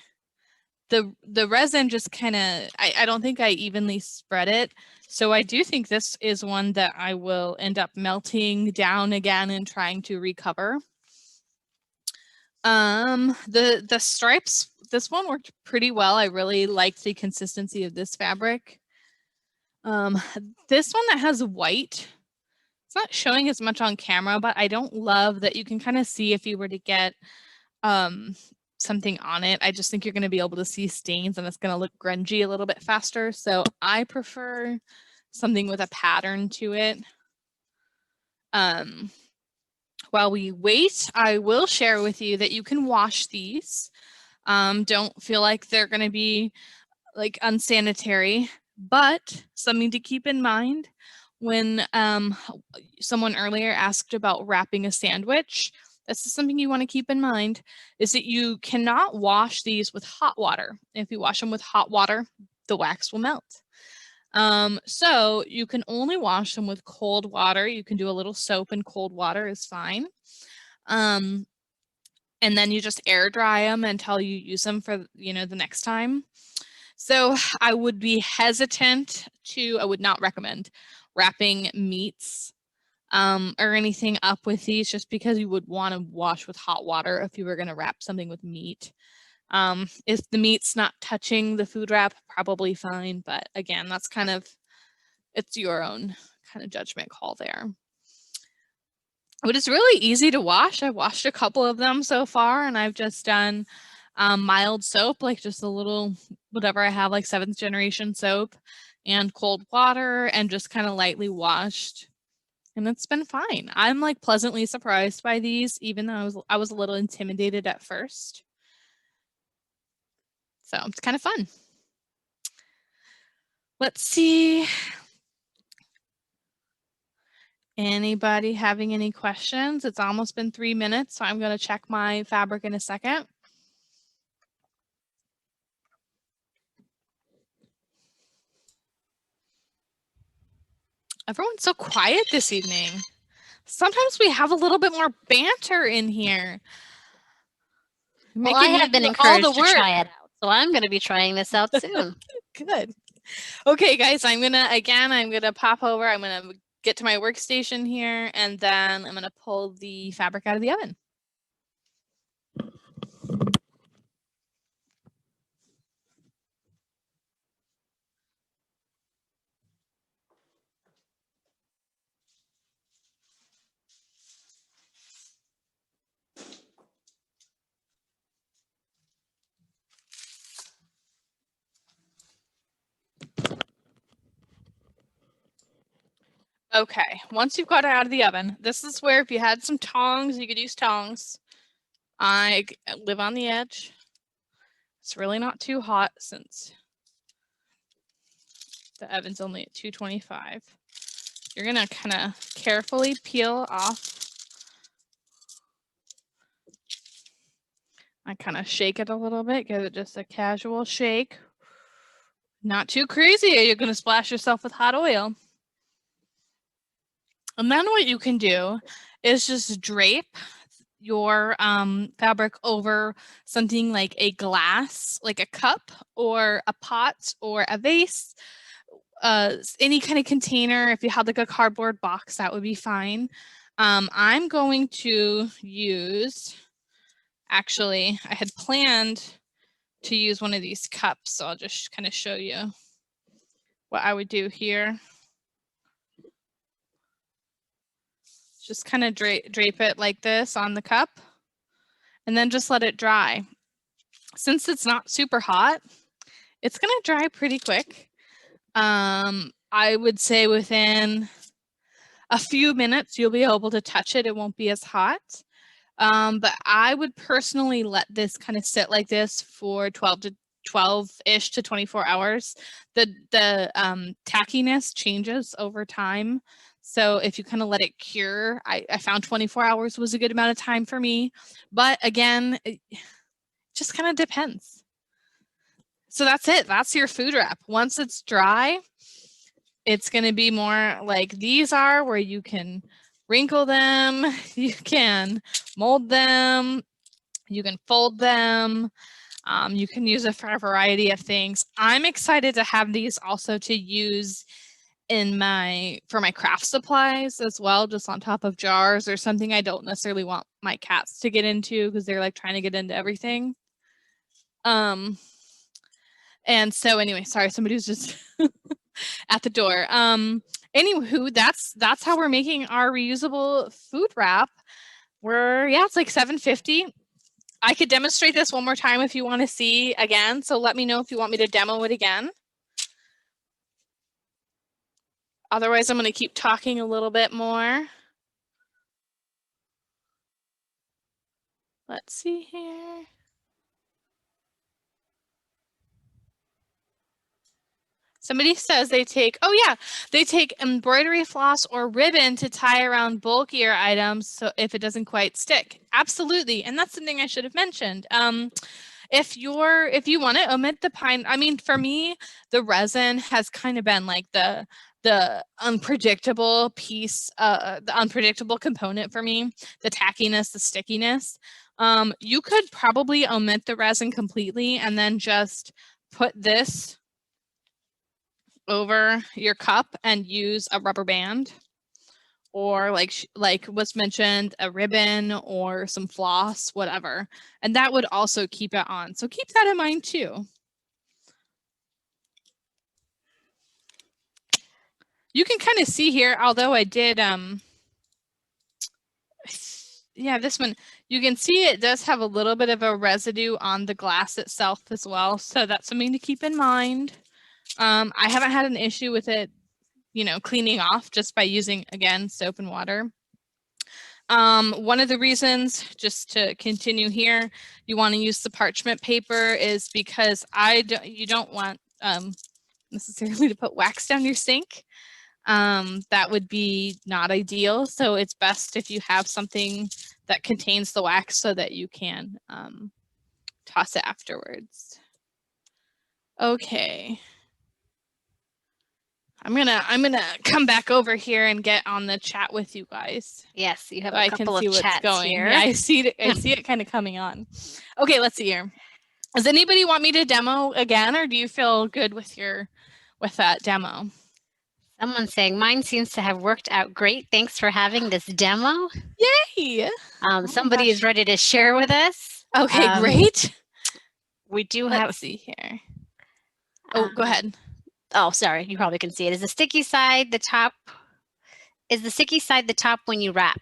the resin just kind of, I don't think I evenly spread it. So I do think this is one that I will end up melting down again and trying to recover. The stripes, this one worked pretty well. I really liked the consistency of this fabric. This one that has white, it's not showing as much on camera, but I don't love that you can kind of see if you were to get something on it. I just think you're going to be able to see stains and it's going to look grungy a little bit faster. So I prefer something with a pattern to it. While we wait, I will share with you that you can wash these. Don't feel like they're going to be like unsanitary, but something to keep in mind when someone earlier asked about wrapping a sandwich, this is something you want to keep in mind, is that you cannot wash these with hot water. If you wash them with hot water, the wax will melt. So you can only wash them with cold water. You can do a little soap and cold water is fine. And then you just air dry them until you use them for, you know, the next time. So I would be hesitant to, I would not recommend wrapping meats or anything up with these, just because you would want to wash with hot water if you were going to wrap something with meat. If the meat's not touching the food wrap, probably fine. But again, that's kind of, it's your own kind of judgment call there. But it's really easy to wash. I've washed a couple of them so far, and I've just done mild soap, like just a little, whatever I have, like 7th generation soap and cold water, and just kind of lightly washed. And it's been fine. I'm like pleasantly surprised by these, even though I was a little intimidated at first. So it's kind of fun. Let's see. Anybody having any questions? It's almost been 3 minutes, so I'm going to check my fabric in a second. Everyone's so quiet this evening. Sometimes we have a little bit more banter in here. Well, I have been encouraged to try it out, so I'm going to be trying this out soon. Good. Okay, guys, I'm going to pop over. I'm going to get to my workstation here, and then I'm going to pull the fabric out of the oven. Okay, once you've got it out of the oven, this is where if you had some tongs, you could use tongs. I live on the edge. It's really not too hot since the oven's only at 225. You're gonna kind of carefully peel off. I kind of shake it a little bit, give it just a casual shake. Not too crazy, or you're gonna splash yourself with hot oil. And then what you can do is just drape your fabric over something like a glass, like a cup or a pot or a vase, any kind of container. If you had like a cardboard box, that would be fine. I'm going to use, actually, I had planned to use one of these cups, so I'll just kind of show you what I would do here. Just kind of drape it like this on the cup and then just let it dry. Since it's not super hot, it's going to dry pretty quick. I would say within a few minutes, you'll be able to touch it. It won't be as hot. But I would personally let this kind of sit like this for 12-ish to 24 hours. The tackiness changes over time. So if you kind of let it cure, I found 24 hours was a good amount of time for me. But again, it just kind of depends. so that's it. That's your food wrap. Once it's dry, it's going to be more like these are, where you can wrinkle them, you can mold them, you can fold them. You can use it for a variety of things. I'm excited to have these also to use for my craft supplies as well, just on top of jars or something I don't necessarily want my cats to get into because they're like trying to get into everything. And so anyway, sorry, somebody was just at the door. Anywho, that's how we're making our reusable food wrap. It's like $7.50. I could demonstrate this one more time if you want to see again. So let me know if you want me to demo it again. Otherwise, I'm going to keep talking a little bit more. Let's see here. Somebody says they take embroidery floss or ribbon to tie around bulkier items, so if it doesn't quite stick. Absolutely, and that's something I should have mentioned. If you want to omit the pine, I mean, for me, the resin has kind of been like the unpredictable piece, the unpredictable component for me, the tackiness, the stickiness. You could probably omit the resin completely and then just put this over your cup and use a rubber band, or like was mentioned, a ribbon or some floss, whatever, and that would also keep it on. So keep that in mind too. You can kind of see here, although I did this one, you can see it does have a little bit of a residue on the glass itself as well, so that's something to keep in mind. I haven't had an issue with it, cleaning off just by using, again, soap and water. One of the reasons, just to continue here, you want to use the parchment paper is because you don't want necessarily to put wax down your sink. That would be not ideal. So it's best if you have something that contains the wax so that you can toss it afterwards. Okay. I'm gonna come back over here and get on the chat with you guys. Yes, you have a couple of chats here. Yeah, I see it kind of coming on. Okay, let's see here. Does anybody want me to demo again, or do you feel good with that demo? Someone's saying mine seems to have worked out great. Thanks for having this demo. Yay! Somebody is ready to share with us. Okay, great. We do Let's see here. Oh, go ahead. Oh, sorry. You probably can see it. Is the sticky side the top? Is the sticky side the top when you wrap?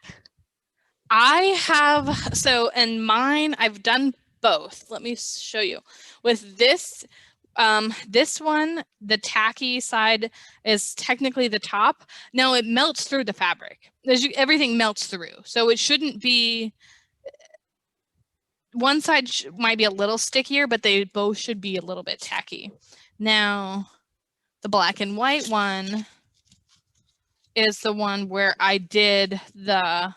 In mine, I've done both. Let me show you. With this one, the tacky side is technically the top. Now it melts through the fabric. Everything melts through. So it shouldn't be, one side might be a little stickier, but they both should be a little bit tacky. Now, the black and white one is the one where I did the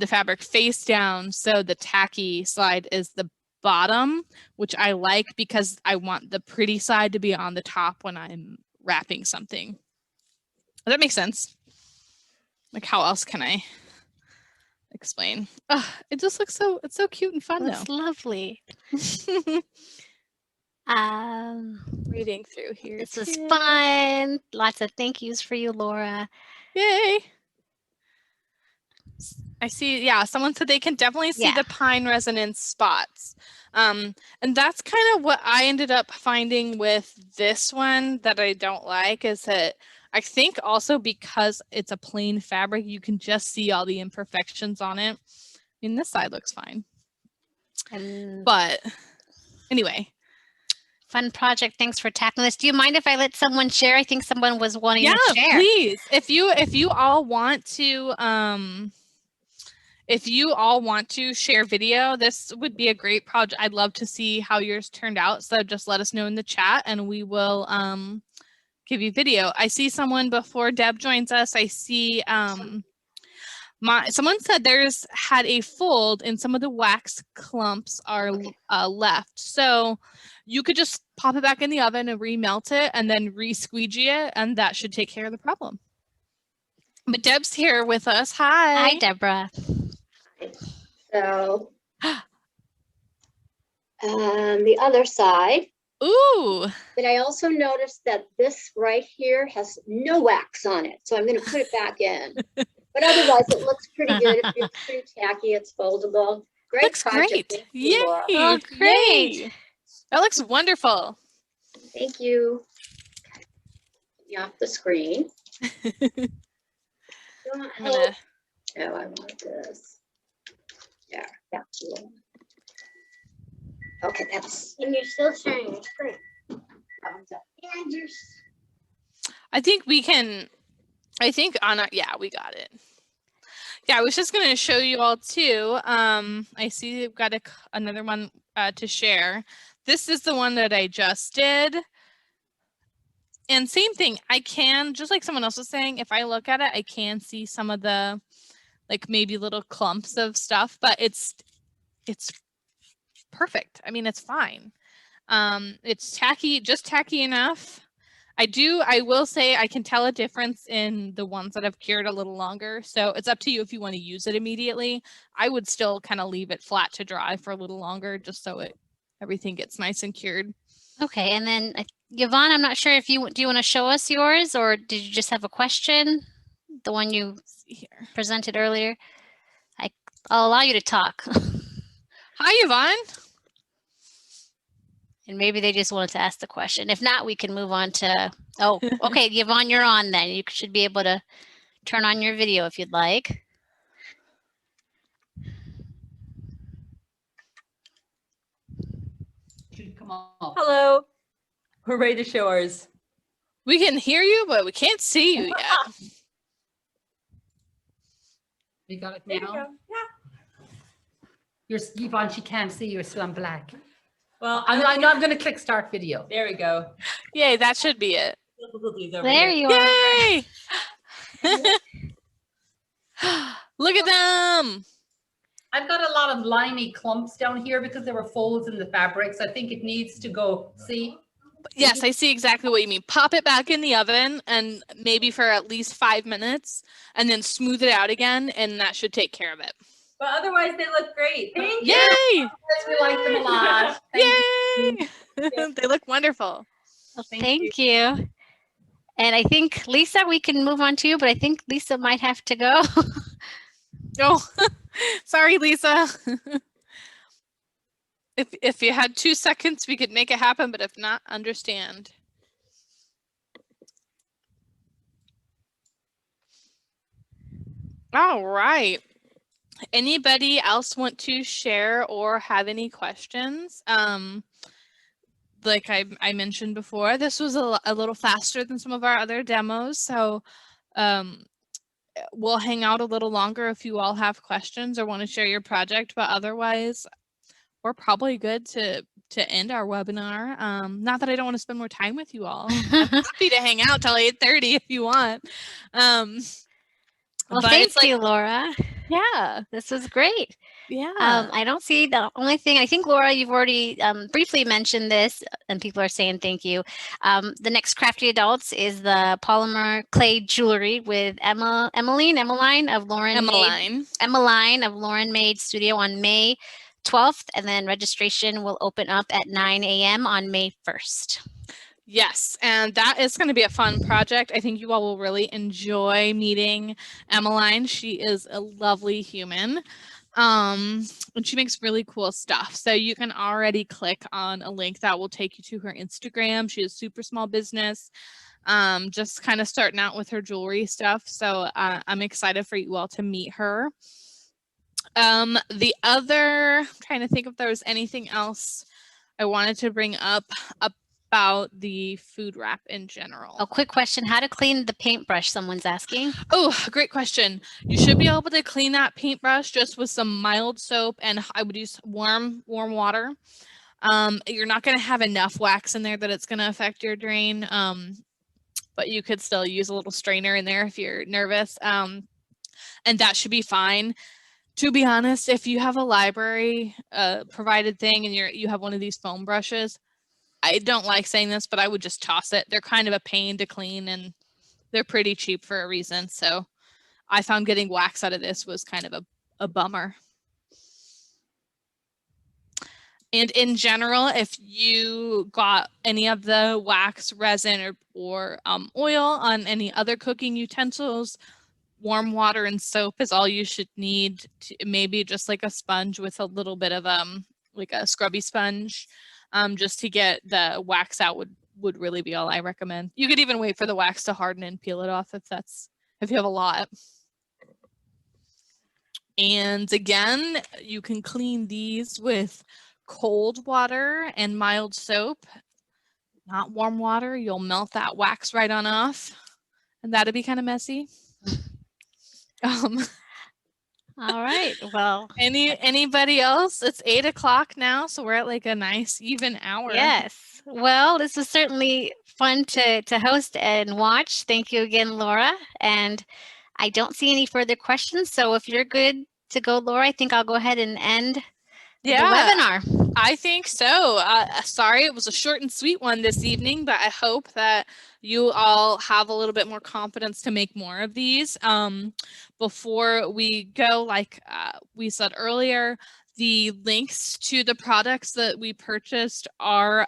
fabric face down, so the tacky side is the bottom, which I like because I want the pretty side to be on the top when I'm wrapping something. Does that make sense? Like, how else can I explain? It just looks it's so cute and fun. Looks lovely. Reading through here. This was fun. Lots of thank yous for you, Laura. Yay. I see, yeah, someone said they can definitely see the pine resonance spots. And that's kind of what I ended up finding with this one that I don't like, is that I think also because it's a plain fabric, you can just see all the imperfections on it. I mean, this side looks fine. But anyway. Fun project. Thanks for tackling this. Do you mind if I let someone share? I think someone was wanting to share. Yeah, please. If you all want to share video, this would be a great project. I'd love to see how yours turned out. So just let us know in the chat and we will give you video. I see someone before Deb joins us. I see Someone said theirs had a fold and some of the wax clumps are left. So you could just pop it back in the oven and remelt it and then re-squeegee it, and that should take care of the problem. But Deb's here with us. Hi. Hi, Deborah. So the other side. Ooh. But I also noticed that this right here has no wax on it. So I'm going to put it back in. But otherwise, it looks pretty good. It's pretty tacky. It's foldable. Great Looks project. great. Yay. Oh, great. Yay. That looks wonderful. Thank you. Get me off the screen. Oh, I want this. There. That's cool. Okay, that's. And you're still sharing your screen. And you're. I think we can. I think Anna. Yeah, we got it. Yeah, I was just going to show you all too. I see you've got another one to share. This is the one that I just did. And same thing, I can, just like someone else was saying, if I look at it, I can see some of the, like maybe little clumps of stuff, but it's perfect. I mean, it's fine. It's tacky, just tacky enough. I will say I can tell a difference in the ones that have cured a little longer. So it's up to you if you want to use it immediately. I would still kind of leave it flat to dry for a little longer just so everything gets nice and cured. Okay, and then Yvonne, I'm not sure if do you want to show us yours, or did you just have a question? The one you presented earlier. I'll allow you to talk. Hi, Yvonne. And maybe they just wanted to ask the question. If not, we can move on to, oh, okay, Yvonne, you're on then. You should be able to turn on your video if you'd like. Should come off. Hello. We're ready to show ours. We can hear you, but we can't see you yet. You got it now? Yeah. Yvonne, she can't see you, so I'm black. Well, I know I'm going to click start video. There we go. Yay, that should be it. There you are. Yay! Look at them. I've got a lot of limey clumps down here because there were folds in the fabrics. I think it needs to go, see? Yes, I see exactly what you mean. Pop it back in the oven and maybe for at least 5 minutes and then smooth it out again, and that should take care of it. But otherwise, they look great. Thank you. Yay! We like them a lot. Yay! They look wonderful. Well, thank you. And I think, Lisa, we can move on to you, but I think Lisa might have to go. Oh, sorry, Lisa. If you had 2 seconds, we could make it happen, but if not, understand. All right. Anybody else want to share or have any questions? Like I mentioned before, this was a little faster than some of our other demos, so we'll hang out a little longer if you all have questions or want to share your project, but otherwise we're probably good to end our webinar. Not that I don't want to spend more time with you all. I'm happy to hang out till 8:30 if you want. Well, thank you, Laura. Yeah, this was great. Yeah. I don't see the only thing. I think, Laura, you've already briefly mentioned this, and people are saying thank you. The next Crafty Adults is the polymer clay jewelry with Emmeline of Lauren Made Studio on May 12th, and then registration will open up at 9 a.m. on May 1st. Yes, and that is going to be a fun project. I think you all will really enjoy meeting Emmeline. She is a lovely human, and she makes really cool stuff. So you can already click on a link that will take you to her Instagram. She is super small business, just kind of starting out with her jewelry stuff. So I'm excited for you all to meet her. I'm trying to think if there was anything else I wanted to bring up about the food wrap in general. A quick question, how to clean the paintbrush, someone's asking. Oh, great question. You should be able to clean that paintbrush just with some mild soap, and I would use warm water. You're not going to have enough wax in there that it's going to affect your drain, but you could still use a little strainer in there if you're nervous. and that should be fine. To be honest, if you have a library provided thing and you have one of these foam brushes, I don't like saying this, but I would just toss it. They're kind of a pain to clean and they're pretty cheap for a reason. So I found getting wax out of this was kind of a bummer. And in general, if you got any of the wax, resin, or oil on any other cooking utensils, warm water and soap is all you should need. Maybe just like a sponge with a little bit of like a scrubby sponge, just to get the wax out would really be all I recommend. You could even wait for the wax to harden and peel it off if you have a lot. And again, you can clean these with cold water and mild soap, not warm water. You'll melt that wax right on off, and that'd be kind of messy. All right. Well, anybody else? It's 8 o'clock now, so we're at like a nice even hour. yes. Well, this was certainly fun to host and watch. Thank you again, Laura. And I don't see any further questions. So if you're good to go, Laura, I think I'll go ahead and end the webinar. I think so. Sorry, it was a short and sweet one this evening, but I hope that you all have a little bit more confidence to make more of these. Before we go, like we said earlier, the links to the products that we purchased are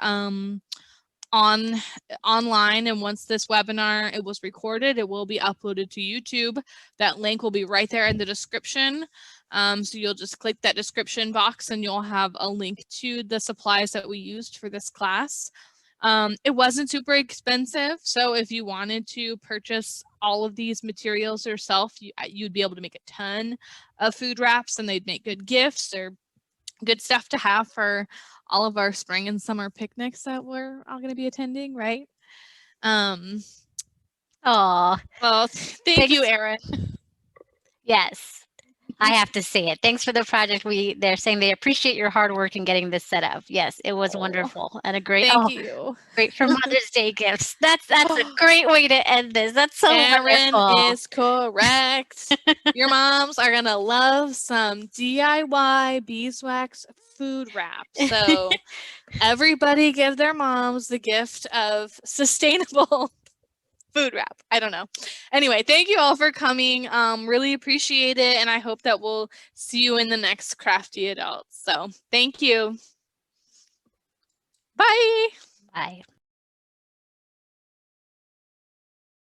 online, and once this webinar it was recorded, it will be uploaded to YouTube. That link will be right there in the description. So you'll just click that description box and you'll have a link to the supplies that we used for this class. It wasn't super expensive, so if you wanted to purchase all of these materials yourself, you'd be able to make a ton of food wraps, and they'd make good gifts or good stuff to have for all of our spring and summer picnics that we're all going to be attending, right? Oh, well, thank you, Erin. Yes. I have to say it. Thanks for the project. They're saying they appreciate your hard work in getting this set up. Yes, it was wonderful and a great. Thank you. Great for Mother's Day gifts. That's a great way to end this. That's so Erin wonderful. is correct. Your moms are gonna love some DIY beeswax food wrap. So everybody give their moms the gift of sustainable food wrap. I don't know. Anyway, thank you all for coming. Really appreciate it. And I hope that we'll see you in the next Crafty Adults. So thank you. Bye. Bye.